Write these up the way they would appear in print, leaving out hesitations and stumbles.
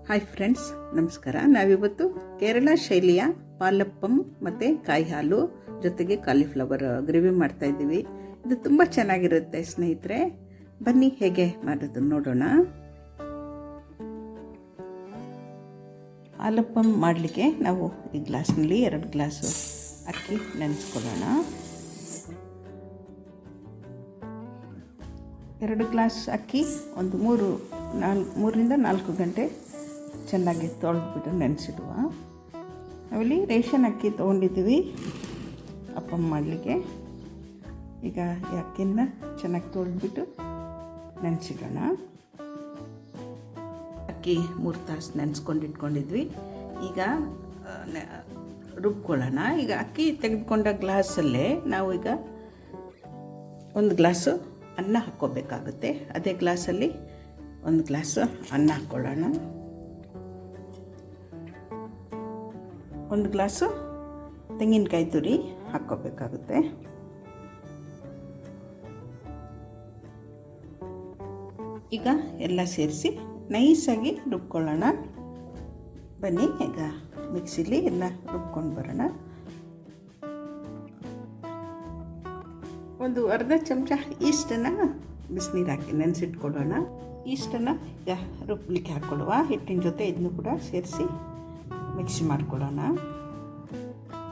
Hi friends, ನಮಸ್ಕಾರ. ನಾವಿವತ್ತು ಕೇರಳ ಶೈಲಿಯ ಪಾಲಪ್ಪಂ ಮತ್ತು ಕಾಯಿ ಹಾಲು ಜೊತೆಗೆ ಕಾಲಿಫ್ಲವರ್ ಗ್ರೇವಿ ಮಾಡ್ತಾಯಿದ್ದೀವಿ. ಇದು ತುಂಬ ಚೆನ್ನಾಗಿರುತ್ತೆ ಸ್ನೇಹಿತರೆ. ಬನ್ನಿ ಹೇಗೆ ಮಾಡೋದು ನೋಡೋಣ. ಪಾಲಪ್ಪಂ ಮಾಡಲಿಕ್ಕೆ ನಾವು ಈ ಗ್ಲಾಸ್ನಲ್ಲಿ 2 ಗ್ಲಾಸು ಅಕ್ಕಿ ನೆನೆಸ್ಕೊಳ್ಳೋಣ. 2 ಗ್ಲಾಸ್ ಅಕ್ಕಿ ಒಂದು 3ರಿಂದ 4 ಗಂಟೆ ಚೆನ್ನಾಗಿ ತೊಳೆದ್ಬಿಟ್ಟು ನೆನೆಸಿಡುವ. ನಾವಿಲ್ಲಿ ರೇಷನ್ ಅಕ್ಕಿ ತೊಗೊಂಡಿದ್ದೀವಿ ಅಪ್ಪಂ ಮಾಡಲಿಕ್ಕೆ. ಈಗ ಈ ಅಕ್ಕಿನ ಚೆನ್ನಾಗಿ ತೊಳೆದ್ಬಿಟ್ಟು ನೆನೆಸಿಡೋಣ. ಅಕ್ಕಿ 3 ತಾಸು ನೆನೆಸ್ಕೊಂಡಿಟ್ಕೊಂಡಿದ್ವಿ. ಈಗ ರುಬ್ಕೊಳ್ಳೋಣ. ಈಗ ಅಕ್ಕಿ ತೆಗೆದುಕೊಂಡ ಗ್ಲಾಸಲ್ಲೇ ನಾವು ಈಗ 1 ಗ್ಲಾಸು ಅನ್ನ ಹಾಕ್ಕೋಬೇಕಾಗುತ್ತೆ. ಅದೇ ಗ್ಲಾಸಲ್ಲಿ 1 ಗ್ಲಾಸು ಅನ್ನ ಹಾಕ್ಕೊಳ್ಳೋಣ. 1 ಗ್ಲಾಸು ತೆಂಗಿನಕಾಯಿ ತುರಿ ಹಾಕ್ಕೋಬೇಕಾಗುತ್ತೆ. ಈಗ ಎಲ್ಲ ಸೇರಿಸಿ ನೈಸಾಗಿ ರುಬ್ಕೊಳ್ಳೋಣ. ಬನ್ನಿ ಈಗ ಮಿಕ್ಸಿಲಿ ಎಲ್ಲ ರುಬ್ಕೊಂಡು ಬರೋಣ. ಒಂದು ಅರ್ಧ ಚಮಚ ಈಸ್ಟನ್ನು ಬಿಸಿನೀರು ಹಾಕಿ ನೆನೆಸಿಟ್ಕೊಳ್ಳೋಣ. ಈಸ್ಟನ್ನು ಈಗ ರುಬ್ಲಿಕ್ಕೆ ಹಾಕ್ಕೊಳ್ಳುವ. ಹಿಟ್ಟಿನ ಜೊತೆ ಇದನ್ನು ಕೂಡ ಸೇರಿಸಿ ಮಿಕ್ಸಿ ಮಾಡ್ಕೊಳ್ಳೋಣ.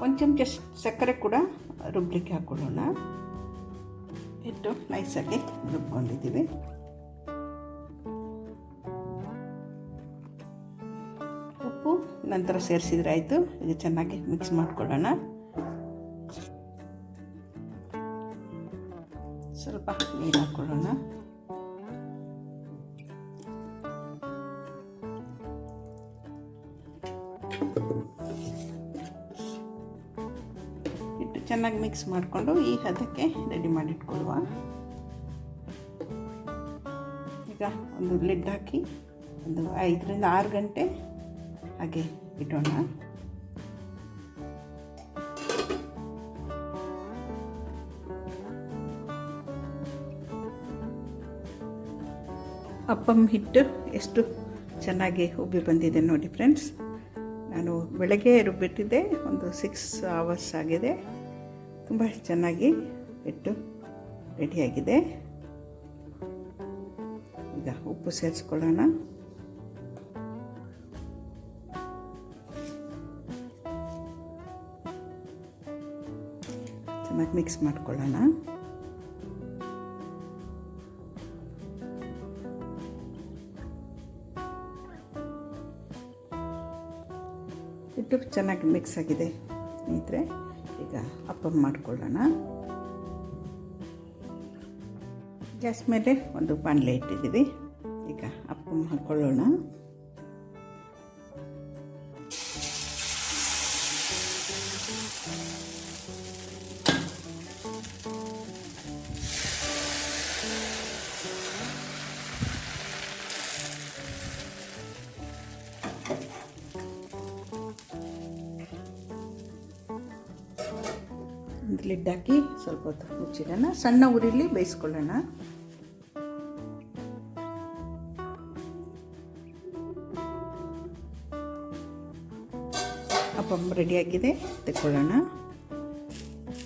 1 ಚಮಚ ಸಕ್ಕರೆ ಕೂಡ ರುಬ್ಲಿಕ್ಕೆ ಹಾಕ್ಕೊಳ್ಳೋಣ. ಹಿಟ್ಟು ನೈಸಾಗಿ ರುಬ್ಕೊಂಡಿದ್ದೀವಿ. ಉಪ್ಪು ನಂತರ ಸೇರಿಸಿದ್ರೆ ಆಯಿತು. ಇದು ಚೆನ್ನಾಗಿ ಮಿಕ್ಸ್ ಮಾಡ್ಕೊಳ್ಳೋಣ. ಸ್ವಲ್ಪ ನೀರು ಹಾಕ್ಕೊಳ್ಳೋಣ. ಹಿಟ್ಟು ಚೆನ್ನಾಗಿ ಮಿಕ್ಸ್ ಮಾಡಿಕೊಂಡು ಈ ಹದಕ್ಕೆ ರೆಡಿ ಮಾಡಿಟ್ಕೊಳ್ಳುವ. ಈಗ ಒಂದು ಲಿಡ್ ಹಾಕಿ ಒಂದು 5ರಿಂದ 6 ಗಂಟೆ ಹಾಗೆ ಇಡೋಣ. ಅಪ್ಪಂ ಹಿಟ್ಟು ಎಷ್ಟು ಚೆನ್ನಾಗಿ ಉಬ್ಬಿ ಬಂದಿದೆ ನೋಡಿ ಫ್ರೆಂಡ್ಸ್. ನಾನು ಬೆಳಗ್ಗೆ ರುಬ್ಬಿಟ್ಟಿದ್ದೆ, ಒಂದು 6 ಅವರ್ಸ್ ಆಗಿದೆ. ತುಂಬ ಚೆನ್ನಾಗಿ ಹಿಟ್ಟು ರೆಡಿಯಾಗಿದೆ. ಈಗ ಉಪ್ಪು ಸೇರಿಸ್ಕೊಳ್ಳೋಣ. ಚೆನ್ನಾಗಿ ಮಿಕ್ಸ್ ಮಾಡ್ಕೊಳ್ಳೋಣ. ಹಿಟ್ಟು ಚೆನ್ನಾಗಿ ಮಿಕ್ಸ್ ಆಗಿದೆ ಸ್ನೇಹಿತರೆ. ಈಗ ಅಪ್ಪಂ ಮಾಡ್ಕೊಳ್ಳೋಣ. ಗ್ಯಾಸ್ ಮೇಲೆ ಒಂದು ಬಾಣಲೆ ಇಟ್ಟಿದ್ದೀವಿ. ಈಗ ಅಪ್ಪಂ ಹಾಕ್ಕೊಳ್ಳೋಣ. ಲಿಡ್ ಹಾಕಿ ಸ್ವಲ್ಪ ಹೊತ್ತು ಮುಚ್ಚಿಡೋಣ. ಸಣ್ಣ ಉರಿಲಿ ಬೇಯಿಸ್ಕೊಳ್ಳೋಣ. ಅಪ್ಪಂ ರೆಡಿಯಾಗಿದೆ, ತೆಕ್ಕೊಳ್ಳೋಣ.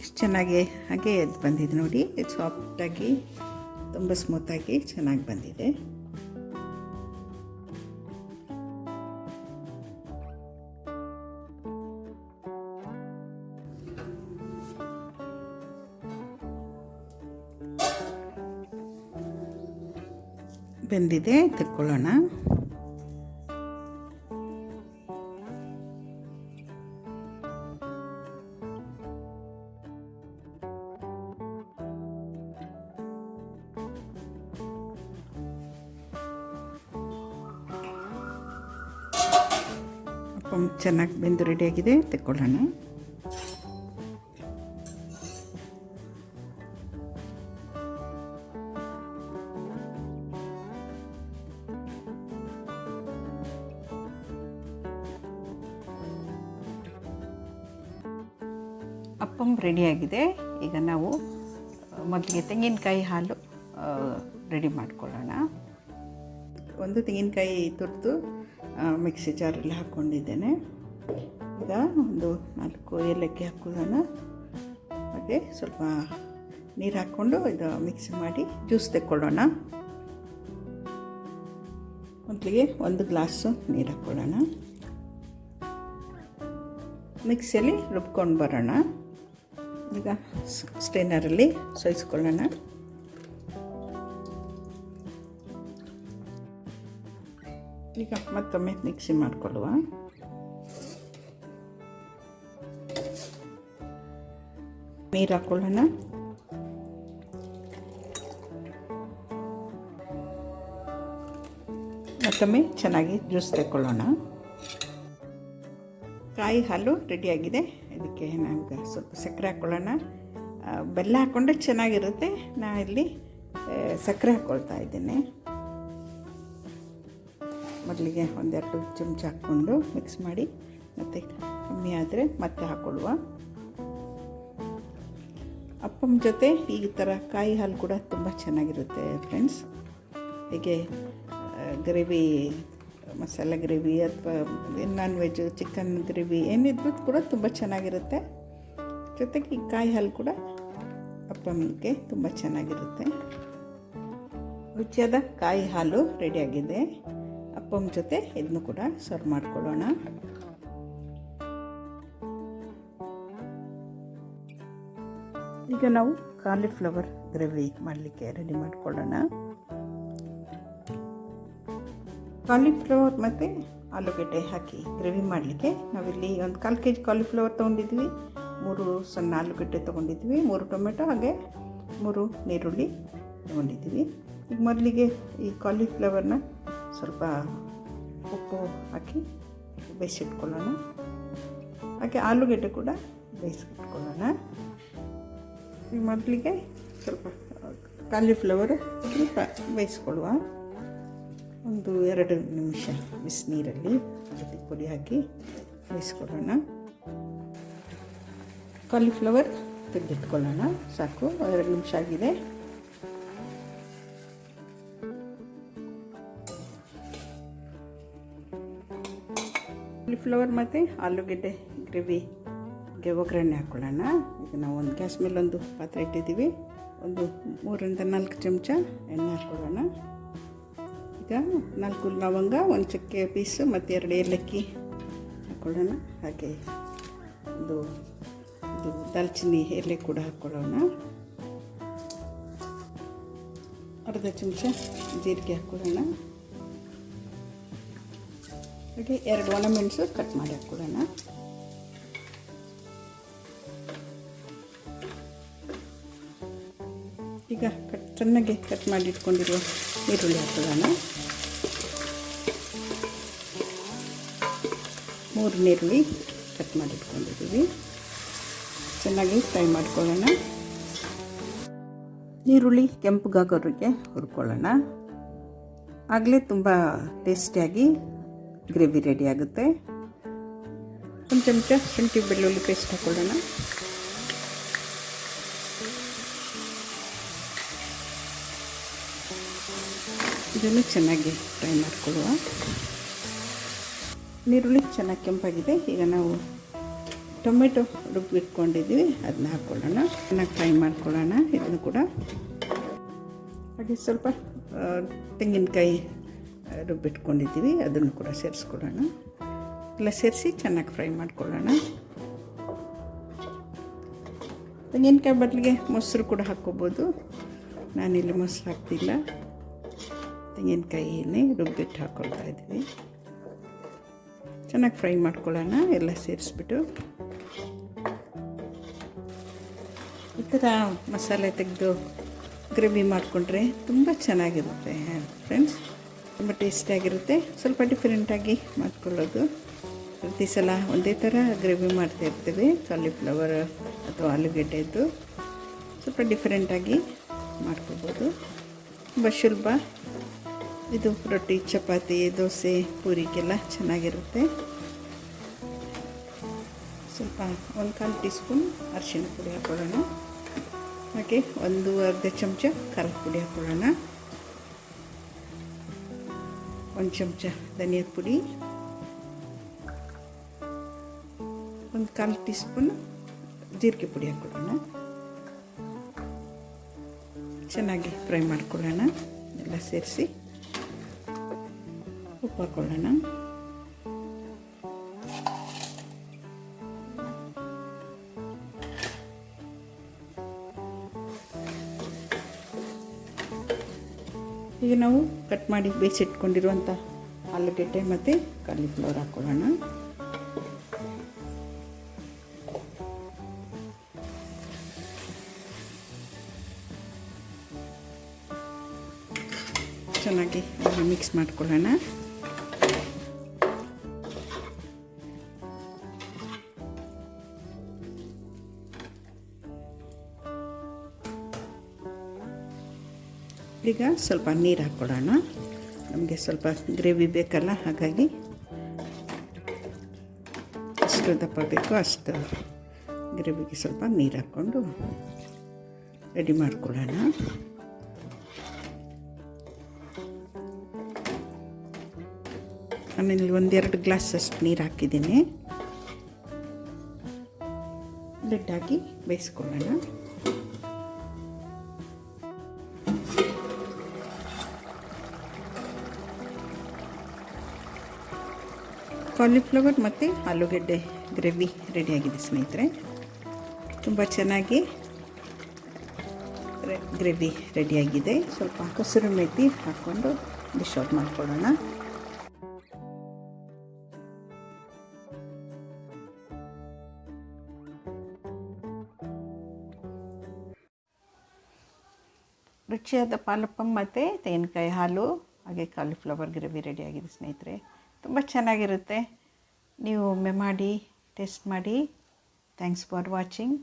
ಇಷ್ಟು ಚೆನ್ನಾಗಿ ಹಾಗೆ ಎದ್ದು ಬಂದಿದೆ ನೋಡಿ. ಸಾಫ್ಟಾಗಿ ತುಂಬ ಸ್ಮೂತಾಗಿ ಚೆನ್ನಾಗಿ ಬಂದಿದೆ. ಬೆಂದಿದೆ, ತೆಕ್ಕೊಳ್ಳೋಣ. ಅಪ್ಪಂ ಚೆನ್ನಾಗಿ ಬೆಂದು ರೆಡಿಯಾಗಿದೆ, ತೆಕ್ಕೊಳ್ಳೋಣ. ಅಪ್ಪಂ ರೆಡಿಯಾಗಿದೆ. ಈಗ ನಾವು ಮೊದಲಿಗೆ ತೆಂಗಿನಕಾಯಿ ಹಾಲು ರೆಡಿ ಮಾಡ್ಕೊಳ್ಳೋಣ. ಒಂದು ತೆಂಗಿನಕಾಯಿ ತುರಿದು ಮಿಕ್ಸಿ ಜಾರಲ್ಲಿ ಹಾಕ್ಕೊಂಡಿದ್ದೇನೆ. ಈಗ ಒಂದು 4 ಏಲಕ್ಕಿ ಹಾಕೋಣ. ಹಾಗೆ ಸ್ವಲ್ಪ ನೀರು ಹಾಕ್ಕೊಂಡು ಇದು ಮಿಕ್ಸಿ ಮಾಡಿ ಜ್ಯೂಸ್ ತೆಕ್ಕೊಳ್ಳೋಣ. ಮೊದಲಿಗೆ 1 ಗ್ಲಾಸು ನೀರು ಹಾಕ್ಕೊಳ್ಳೋಣ. ಮಿಕ್ಸಿಯಲ್ಲಿ ರುಬ್ಕೊಂಡು ಬರೋಣ. ಈಗ ಸ್ಟ್ರೈನರಲ್ಲಿ ಸೋಯಿಸ್ಕೊಳ್ಳೋಣ. ಈಗ ಮತ್ತೊಮ್ಮೆ ಮಿಕ್ಸಿ ಮಾಡಿಕೊಳ್ಳುವ. ನೀರು ಹಾಕ್ಕೊಳ್ಳೋಣ. ಮತ್ತೊಮ್ಮೆ ಚೆನ್ನಾಗಿ ಜ್ಯೂಸ್ ತೆಕ್ಕೊಳ್ಳೋಣ. ಕಾಯಿ ಹಾಲು ರೆಡಿಯಾಗಿದೆ. ಇದಕ್ಕೆ ನಾವೀಗ ಸ್ವಲ್ಪ ಸಕ್ಕರೆ ಹಾಕ್ಕೊಳ್ಳೋಣ. ಬೆಲ್ಲ ಹಾಕ್ಕೊಂಡ್ರೆ ಚೆನ್ನಾಗಿರುತ್ತೆ. ನಾನು ಇಲ್ಲಿ ಸಕ್ಕರೆ ಹಾಕ್ಕೊಳ್ತಾ ಇದ್ದೇನೆ. ಮೊದಲಿಗೆ 1-2 ಚಮಚ ಹಾಕ್ಕೊಂಡು ಮಿಕ್ಸ್ ಮಾಡಿ, ಮತ್ತು ಕಮ್ಮಿ ಆದರೆ ಮತ್ತೆ ಹಾಕ್ಕೊಳ್ಳುವ. ಅಪ್ಪಂ ಜೊತೆ ಈ ಥರ ಕಾಯಿ ಹಾಲು ಕೂಡ ತುಂಬ ಚೆನ್ನಾಗಿರುತ್ತೆ ಫ್ರೆಂಡ್ಸ್. ಹೀಗೆ ಗ್ರೇವಿ, ಮಸಾಲೆ ಗ್ರೇವಿ ಅಥವಾ ನಾನ್ ವೆಜ್ ಚಿಕನ್ ಗ್ರೇವಿ ಏನಿದ್ರು ಕೂಡ ತುಂಬ ಚೆನ್ನಾಗಿರುತ್ತೆ. ಜೊತೆಗೆ ಈ ಕಾಯಿ ಹಾಲು ಕೂಡ ಅಪ್ಪಂಗೆ ತುಂಬ ಚೆನ್ನಾಗಿರುತ್ತೆ. ರುಚಿಯಾದ ಕಾಯಿ ಹಾಲು ರೆಡಿಯಾಗಿದೆ. ಅಪ್ಪಂ ಜೊತೆ ಇದನ್ನು ಕೂಡ ಸರ್ವ್ ಮಾಡ್ಕೊಳ್ಳೋಣ. ಈಗ ನಾವು ಕಾಲಿಫ್ಲವರ್ ಗ್ರೇವಿ ಮಾಡಲಿಕ್ಕೆ ರೆಡಿ ಮಾಡ್ಕೊಳ್ಳೋಣ. ಕಾಲಿಫ್ಲವರ್ ಮತ್ತು ಆಲೂಗಡ್ಡೆ ಹಾಕಿ ಗ್ರೇವಿ ಮಾಡಲಿಕ್ಕೆ ನಾವಿಲ್ಲಿ 1/4 kg ಕಾಲಿಫ್ಲವರ್ ತೊಗೊಂಡಿದ್ವಿ, 3 ಸಣ್ಣ ಆಲೂಗಡ್ಡೆ ತೊಗೊಂಡಿದ್ವಿ, 3 ಟೊಮೆಟೊ, ಹಾಗೆ 3 ನೀರುಳ್ಳಿ ತೊಗೊಂಡಿದ್ವಿ. ಈಗ ಮೊದಲಿಗೆ ಈ ಕಾಲಿಫ್ಲವರ್ನ ಸ್ವಲ್ಪ ಉಪ್ಪು ಹಾಕಿ ಬೇಯಿಸಿಟ್ಕೊಳ್ಳೋಣ. ಹಾಗೆ ಆಲೂಗಡ್ಡೆ ಕೂಡ ಬೇಯಿಸಿಟ್ಕೊಳ್ಳೋಣ. ಈಗ ಮೊದಲಿಗೆ ಸ್ವಲ್ಪ ಕಾಲಿಫ್ಲವರ್ ಸ್ವಲ್ಪ ಬೇಯಿಸ್ಕೊಳ್ಳುವ. 1-2 ನಿಮಿಷ ಬಿಸಿನೀರಲ್ಲಿ ಪುಡಿ ಹಾಕಿ ಬೇಯಿಸ್ಕೊಳ್ಳೋಣ. ಕಾಲಿಫ್ಲವರ್ ತೆಗೆದಿಟ್ಕೊಳ್ಳೋಣ. ಸಾಕು, 2 ನಿಮಿಷ ಆಗಿದೆ. ಕಾಲಿಫ್ಲವರ್ ಮತ್ತು ಆಲೂಗಡ್ಡೆ ಗ್ರೇವಿಗೆ ಒಗ್ಗರಣೆ ಹಾಕ್ಕೊಳ್ಳೋಣ. ಈಗ ನಾವು ಒಂದು ಗ್ಯಾಸ್ ಮೇಲೆ ಒಂದು ಪಾತ್ರೆ ಇಟ್ಟಿದ್ದೀವಿ. 3-4 ಚಮಚ ಎಣ್ಣೆ ಹಾಕ್ಕೊಳ್ಳೋಣ. ಈಗ 4 ಲವಂಗ, 1 ಚಕ್ಕೆ ಪೀಸು ಮತ್ತು 2 ಏಲಕ್ಕಿ ಹಾಕ್ಕೊಳ್ಳೋಣ. ಹಾಗೆ ಇದು ದಾಲ್ಚಿನ್ನಿ ಎಲೆ ಕೂಡ ಹಾಕ್ಕೊಳ್ಳೋಣ. ಅರ್ಧ ಚಮಚ ಜೀರಿಗೆ ಹಾಕ್ಕೊಳ್ಳೋಣ. ಹಾಗೆ 2 ಒಣಮೆಣಸು ಕಟ್ ಮಾಡಿ ಹಾಕ್ಕೊಳ್ಳೋಣ. ಈಗ ಚೆನ್ನಾಗಿ ಕಟ್ ಮಾಡಿ ಇಟ್ಕೊಂಡಿರುವ ಈರುಳ್ಳಿ ಹಾಕ್ಕೊಳ್ಳೋಣ. 3 ನೀರುಳ್ಳಿ ಕಟ್ ಮಾಡಿ ಇಟ್ಕೊಂಡಿದ್ದೀವಿ. ಚೆನ್ನಾಗಿ ಫ್ರೈ ಮಾಡ್ಕೊಳ್ಳೋಣ. ಈರುಳ್ಳಿ ಕೆಂಪಗಾಗೋರಿಗೆ ಹುರ್ಕೊಳ್ಳೋಣ. ಆಗಲೇ ತುಂಬ ಟೇಸ್ಟಿಯಾಗಿ ಗ್ರೇವಿ ರೆಡಿ ಆಗುತ್ತೆ. 1 ಚಮಚ ಶುಂಠಿ ಬೆಳ್ಳುಳ್ಳಿ ಪೇಸ್ಟ್ ಹಾಕ್ಕೊಳ್ಳೋಣ. ಇದನ್ನು ಚೆನ್ನಾಗಿ ಫ್ರೈ ಮಾಡಿಕೊಳ್ಳುವ. ನೀರುಳ್ಳಿ ಚೆನ್ನಾಗಿ ಕೆಂಪಾಗಿದೆ. ಈಗ ನಾವು ಟೊಮೆಟೊ ರುಬ್ಬಿಟ್ಕೊಂಡಿದ್ದೀವಿ, ಅದನ್ನ ಹಾಕ್ಕೊಳ್ಳೋಣ. ಚೆನ್ನಾಗಿ ಫ್ರೈ ಮಾಡ್ಕೊಳ್ಳೋಣ ಇದನ್ನು ಕೂಡ. ಹಾಗೆ ಸ್ವಲ್ಪ ತೆಂಗಿನಕಾಯಿ ರುಬ್ಬಿಟ್ಕೊಂಡಿದ್ದೀವಿ, ಅದನ್ನು ಕೂಡ ಸೇರಿಸ್ಕೊಳ್ಳೋಣ. ಎಲ್ಲ ಸೇರಿಸಿ ಚೆನ್ನಾಗಿ ಫ್ರೈ ಮಾಡ್ಕೊಳ್ಳೋಣ. ತೆಂಗಿನಕಾಯಿ ಬದಲಿಗೆ ಮೊಸರು ಕೂಡ ಹಾಕ್ಕೋಬೋದು. ನಾನಿಲ್ಲಿ ಮೊಸರು ಹಾಕ್ತಿಲ್ಲ, ತೆಂಗಿನಕಾಯಿಯನ್ನೇ ರುಬ್ಬಿಟ್ಟು ಹಾಕ್ಕೊಳ್ತಾ ಇದ್ವಿ. ಚೆನ್ನಾಗಿ ಫ್ರೈ ಮಾಡ್ಕೊಳ್ಳೋಣ ಎಲ್ಲ ಸೇರಿಸ್ಬಿಟ್ಟು. ಈ ಥರ ಮಸಾಲೆ ತೆಗೆದು ಗ್ರೇವಿ ಮಾಡಿಕೊಂಡ್ರೆ ತುಂಬ ಚೆನ್ನಾಗಿರುತ್ತೆ ಫ್ರೆಂಡ್ಸ್. ತುಂಬ ಟೇಸ್ಟಿಯಾಗಿರುತ್ತೆ. ಸ್ವಲ್ಪ ಡಿಫ್ರೆಂಟಾಗಿ ಮಾಡ್ಕೊಳ್ಳೋದು. ಪ್ರತಿ ಸಲ ಒಂದೇ ಥರ ಗ್ರೇವಿ ಮಾಡ್ತಾಯಿರ್ತೀವಿ. ಕಾಲಿಫ್ಲವರ್ ಅಥವಾ ಆಲೂಗಡ್ಡೆದ್ದು ಸ್ವಲ್ಪ ಡಿಫ್ರೆಂಟಾಗಿ ಮಾಡ್ಕೊಬೋದು. ತುಂಬ ಸುಲಭ ಇದು. ರೊಟ್ಟಿ, ಚಪಾತಿ, ದೋಸೆ, ಪೂರಿಗೆಲ್ಲ ಚೆನ್ನಾಗಿರುತ್ತೆ. ಸ್ವಲ್ಪ 1/4 ಟೀ ಸ್ಪೂನ್ ಅರಿಶಿಣ ಪುಡಿ ಹಾಕ್ಕೊಳ್ಳೋಣ. ಹಾಗೆ 1/2 ಚಮಚ ಖಾರದ ಪುಡಿ ಹಾಕ್ಕೊಳ್ಳೋಣ. 1 ಚಮಚ ಧನಿಯದ ಪುಡಿ, ಒಂದು 1/4 ಟೀ ಸ್ಪೂನ್ ಜೀರಿಗೆ ಪುಡಿ ಹಾಕ್ಕೊಳ್ಳೋಣ. ಚೆನ್ನಾಗಿ ಫ್ರೈ ಮಾಡ್ಕೊಳ್ಳೋಣ. ಎಲ್ಲ ಸೇರಿಸಿ ಉಪ್ಪು ಹಾಕ್ಕೊಳ್ಳೋಣ. ಈಗ ನಾವು ಕಟ್ ಮಾಡಿ ಬೇಯಿಸಿಟ್ಕೊಂಡಿರುವಂಥ ಆಲೂಗೆಡ್ಡೆ ಮತ್ತು ಕಾಲಿಫ್ಲವರ್ ಹಾಕ್ಕೊಳ್ಳೋಣ. ಚೆನ್ನಾಗಿ ಮಿಕ್ಸ್ ಮಾಡ್ಕೊಳ್ಳೋಣ. ಈಗ ಸ್ವಲ್ಪ ನೀರು ಹಾಕ್ಕೊಳ್ಳೋಣ. ನಮಗೆ ಸ್ವಲ್ಪ ಗ್ರೇವಿ ಬೇಕಲ್ಲ, ಹಾಗಾಗಿ ಎಷ್ಟು ದಪ್ಪ ಬೇಕೋ ಅಷ್ಟು ಗ್ರೇವಿಗೆ ಸ್ವಲ್ಪ ನೀರು ಹಾಕ್ಕೊಂಡು ರೆಡಿ ಮಾಡ್ಕೊಳ್ಳೋಣ. ಆಮೇಲೆ 1-2 ಗ್ಲಾಸ್ ಅಷ್ಟು ನೀರು ಹಾಕಿದ್ದೀನಿ. ಲಿಡ್ ಹಾಕಿ ಬೇಯಿಸ್ಕೊಳ್ಳೋಣ. ಕಾಲಿಫ್ಲವರ್ ಮತ್ತು ಆಲೂಗೆಡ್ಡೆ ಗ್ರೇವಿ ರೆಡಿಯಾಗಿದೆ ಸ್ನೇಹಿತರೆ. ತುಂಬ ಚೆನ್ನಾಗಿ ಗ್ರೇವಿ ರೆಡಿಯಾಗಿದೆ. ಸ್ವಲ್ಪ ಕಸೂರಿ ಮೇಥಿ ಹಾಕ್ಕೊಂಡು ಡಿಶ್ ಔಟ್ ಮಾಡ್ಕೊಳ್ಳೋಣ. ರುಚಿಯಾದ ಪಾಲಪ್ಪಂ ಮತ್ತು ತೆಂಗಿನಕಾಯಿ ಹಾಲು ಹಾಗೆ ಕಾಲಿಫ್ಲವರ್ ಗ್ರೇವಿ ರೆಡಿಯಾಗಿದೆ ಸ್ನೇಹಿತರೆ. ತುಂಬ ಚೆನ್ನಾಗಿರುತ್ತೆ. ನೀವು ಒಮ್ಮೆ ಮಾಡಿ ಟೇಸ್ಟ್ ಮಾಡಿ. Thanks for watching.